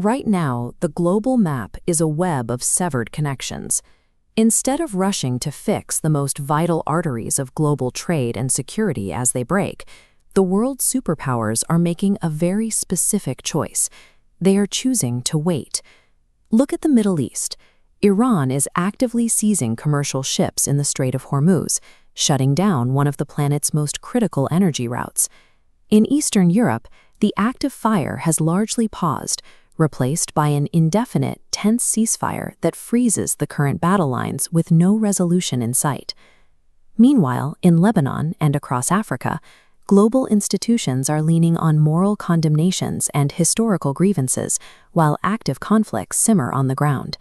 Right now, the global map is a web of severed connections. Instead of rushing to fix the most vital arteries of global trade and security as they break, the world's superpowers are making a very specific choice. They are choosing to wait. Look at the Middle East. Iran is actively seizing commercial ships in the Strait of Hormuz, shutting down one of the planet's most critical energy routes. In Eastern Europe, the active fire has largely paused, replaced by an indefinite, tense ceasefire that freezes the current battle lines with no resolution in sight. Meanwhile, in Lebanon and across Africa, global institutions are leaning on moral condemnations and historical grievances, while active conflicts simmer on the ground.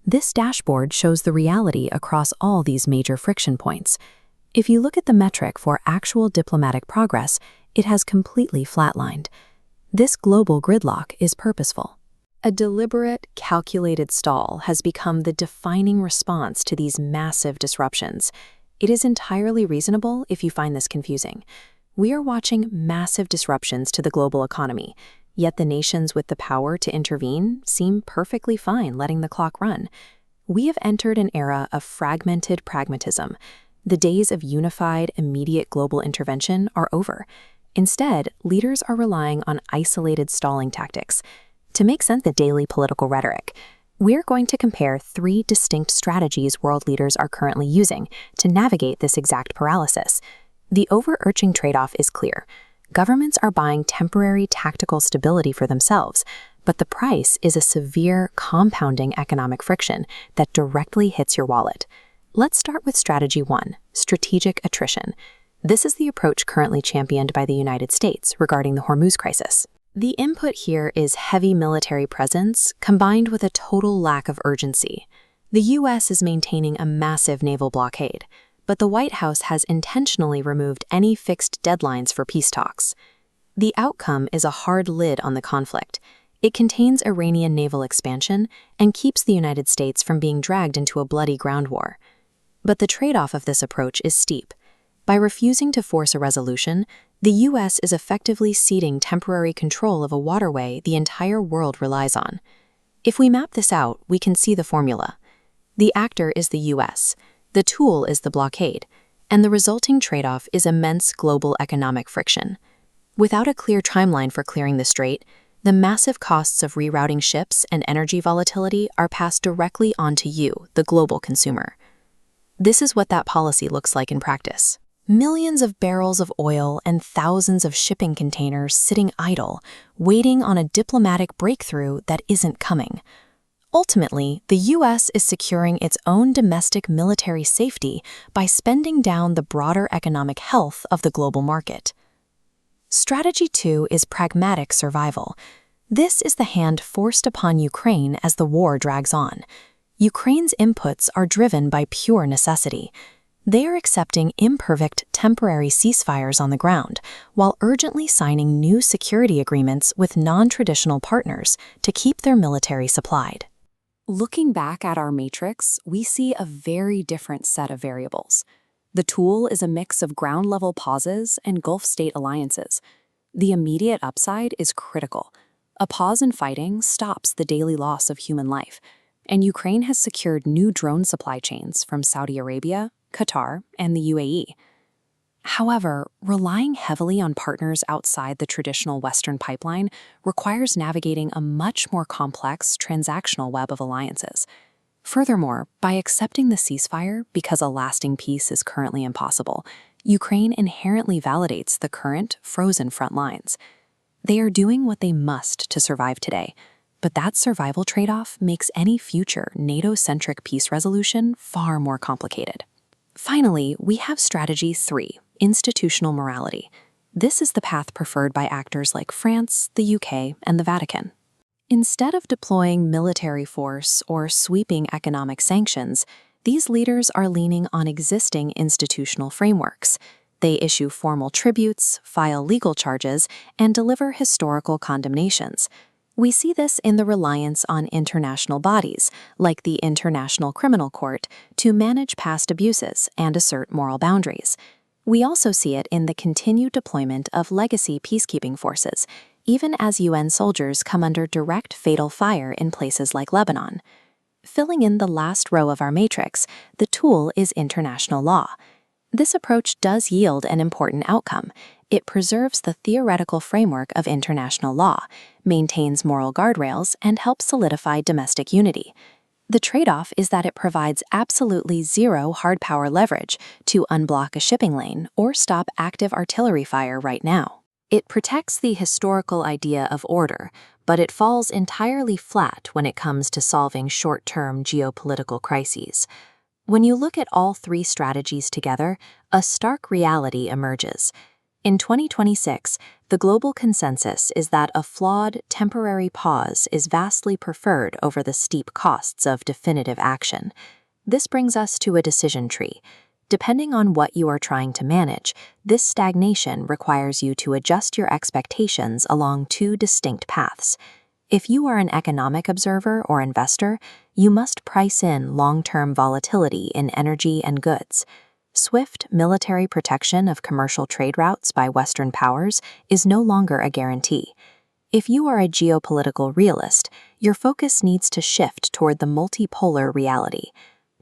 This dashboard shows the reality across all these major friction points. If you look at the metric for actual diplomatic progress, it has completely flatlined. This global gridlock is purposeful. A deliberate, calculated stall has become the defining response to these massive disruptions. It is entirely reasonable if you find this confusing. We are watching massive disruptions to the global economy, yet the nations with the power to intervene seem perfectly fine letting the clock run. We have entered an era of fragmented pragmatism. The days of unified, immediate global intervention are over. Instead, leaders are relying on isolated stalling tactics. To make sense of the daily political rhetoric, we're going to compare 3 distinct strategies world leaders are currently using to navigate this exact paralysis. The overarching trade-off is clear. Governments are buying temporary tactical stability for themselves, but the price is a severe, compounding economic friction that directly hits your wallet. Let's start with strategy 1, strategic attrition. This is the approach currently championed by the United States regarding the Hormuz crisis. The input here is heavy military presence combined with a total lack of urgency. The U.S. is maintaining a massive naval blockade, but the White House has intentionally removed any fixed deadlines for peace talks. The outcome is a hard lid on the conflict. It contains Iranian naval expansion and keeps the United States from being dragged into a bloody ground war. But the trade-off of this approach is steep. By refusing to force a resolution, the U.S. is effectively ceding temporary control of a waterway the entire world relies on. If we map this out, we can see the formula. The actor is the U.S., the tool is the blockade, and the resulting trade-off is immense global economic friction. Without a clear timeline for clearing the strait, the massive costs of rerouting ships and energy volatility are passed directly onto you, the global consumer. This is what that policy looks like in practice. Millions of barrels of oil and thousands of shipping containers sitting idle, waiting on a diplomatic breakthrough that isn't coming. Ultimately, the U.S. is securing its own domestic military safety by spending down the broader economic health of the global market. Strategy 2 is pragmatic survival. This is the hand forced upon Ukraine as the war drags on. Ukraine's inputs are driven by pure necessity. They are accepting imperfect temporary ceasefires on the ground, while urgently signing new security agreements with non-traditional partners to keep their military supplied. Looking back at our matrix, we see a very different set of variables. The tool is a mix of ground-level pauses and Gulf state alliances. The immediate upside is critical. A pause in fighting stops the daily loss of human life, and Ukraine has secured new drone supply chains from Saudi Arabia, Qatar, and the UAE. However, relying heavily on partners outside the traditional Western pipeline requires navigating a much more complex transactional web of alliances. Furthermore, by accepting the ceasefire because a lasting peace is currently impossible, Ukraine inherently validates the current, frozen front lines. They are doing what they must to survive today, but that survival trade-off makes any future NATO-centric peace resolution far more complicated. Finally, we have strategy 3, institutional morality. This is the path preferred by actors like France, the UK, and the Vatican. Instead of deploying military force or sweeping economic sanctions, these leaders are leaning on existing institutional frameworks. They issue formal tributes, file legal charges, and deliver historical condemnations. We see this in the reliance on international bodies, like the International Criminal Court, to manage past abuses and assert moral boundaries. We also see it in the continued deployment of legacy peacekeeping forces. even as UN soldiers come under direct fatal fire in places like Lebanon. Filling in the last row of our matrix, the tool is international law. This approach does yield an important outcome. It preserves the theoretical framework of international law, maintains moral guardrails, and helps solidify domestic unity. The trade-off is that it provides absolutely zero hard power leverage to unblock a shipping lane or stop active artillery fire right now. It protects the historical idea of order, but it falls entirely flat when it comes to solving short-term geopolitical crises. When you look at all three strategies together, a stark reality emerges. In 2026, the global consensus is that a flawed, temporary pause is vastly preferred over the steep costs of definitive action. This brings us to a decision tree. Depending on what you are trying to manage, this stagnation requires you to adjust your expectations along two distinct paths. If you are an economic observer or investor, you must price in long-term volatility in energy and goods. Swift military protection of commercial trade routes by Western powers is no longer a guarantee. If you are a geopolitical realist, your focus needs to shift toward the multipolar reality.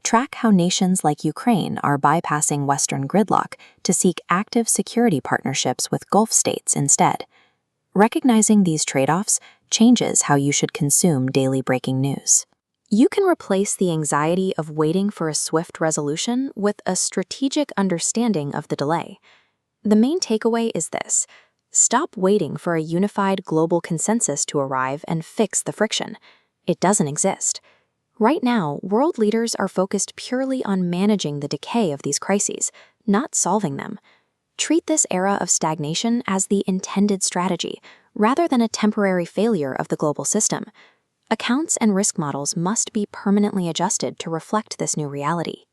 Track how nations like Ukraine are bypassing Western gridlock to seek active security partnerships with Gulf states instead. Recognizing these trade-offs changes how you should consume daily breaking news. You can replace the anxiety of waiting for a swift resolution with a strategic understanding of the delay. The main takeaway is this: stop waiting for a unified global consensus to arrive and fix the friction. It doesn't exist. Right now, world leaders are focused purely on managing the decay of these crises, not solving them. Treat this era of stagnation as the intended strategy, rather than a temporary failure of the global system. Accounts and risk models must be permanently adjusted to reflect this new reality.